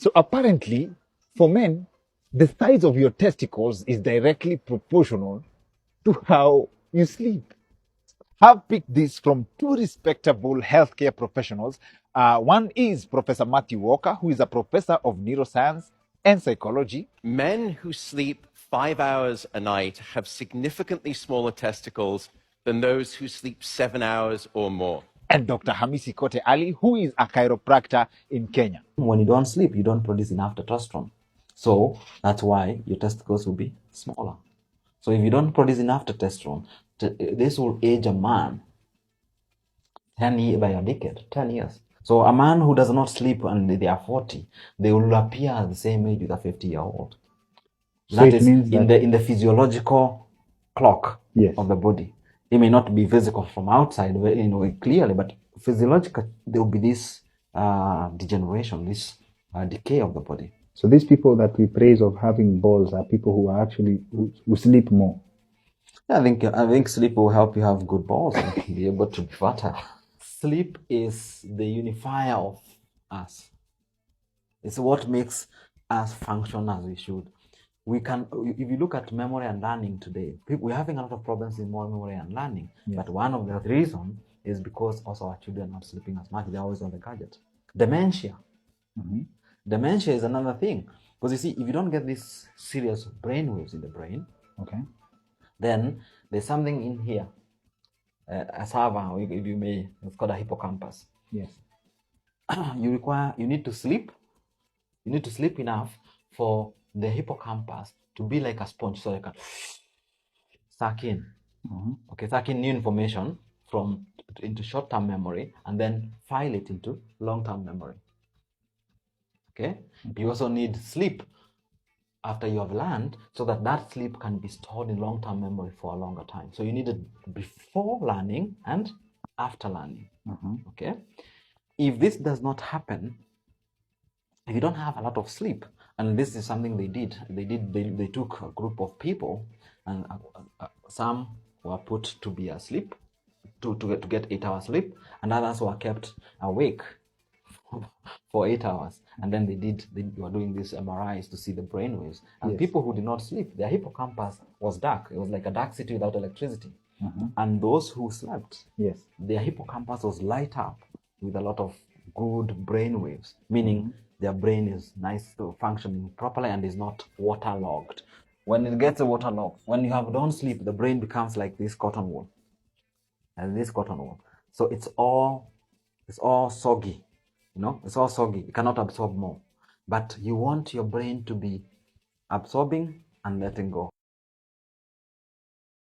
So apparently, for men, the size of your testicles is directly proportional to how you sleep. I've picked this from two respectable healthcare professionals. One is Professor Matthew Walker, who is a professor of neuroscience and psychology. Men who sleep 5 hours a night have significantly smaller testicles than those who sleep 7 hours or more. And Dr. Hamisi Kote Ali, who is a chiropractor in Kenya. When you don't sleep, you don't produce enough testosterone. So that's why your testicles will be smaller. So if you don't produce enough testosterone, this will age a man 10 years by a decade, 10 years. So a man who does not sleep and they are 40, they will appear the same age with a 50-year-old. So that is in the physiological clock of the body. It may not be visible from outside, clearly, but physiologically there will be this degeneration, this decay of the body. So these people that we praise of having balls are people who are actually who sleep more. Yeah, I think sleep will help you have good balls and be able to be fertile. Sleep is the unifier of us. It's what makes us function as we should. If you look at memory and learning today, we're having a lot of problems in memory and learning. Yeah. But one of the reasons is because also our children are not sleeping as much. They're always on the gadget. Dementia. Mm-hmm. Dementia is another thing. Because you see, if you don't get this serious brain waves in the brain, okay, then there's something in here. A server, if you may, it's called a hippocampus. Yes. You need to sleep. You need to sleep enough for the hippocampus to be like a sponge, so you can suck in. Mm-hmm. Okay, suck in new information into short-term memory and then file it into long-term memory. Okay? You also need sleep after you have learned, so that sleep can be stored in long-term memory for a longer time. So you need it before learning and after learning. Mm-hmm. Okay? If this does not happen, if you don't have a lot of sleep, and this is something they took a group of people, and some were put to be asleep, to get 8 hours sleep, and others were kept awake for 8 hours, and then they were doing these MRIs to see the brain waves. And yes, people who did not sleep, their hippocampus was dark. It was like a dark city without electricity. Mm-hmm. And those who slept, yes, their hippocampus was light up with a lot of good brain waves, meaning mm-hmm, their brain is nice to functioning properly and is not waterlogged. When it gets waterlogged, when you don't sleep, the brain becomes like this cotton wool. And this cotton wool. So it's all soggy. It's all soggy. You cannot absorb more. But you want your brain to be absorbing and letting go.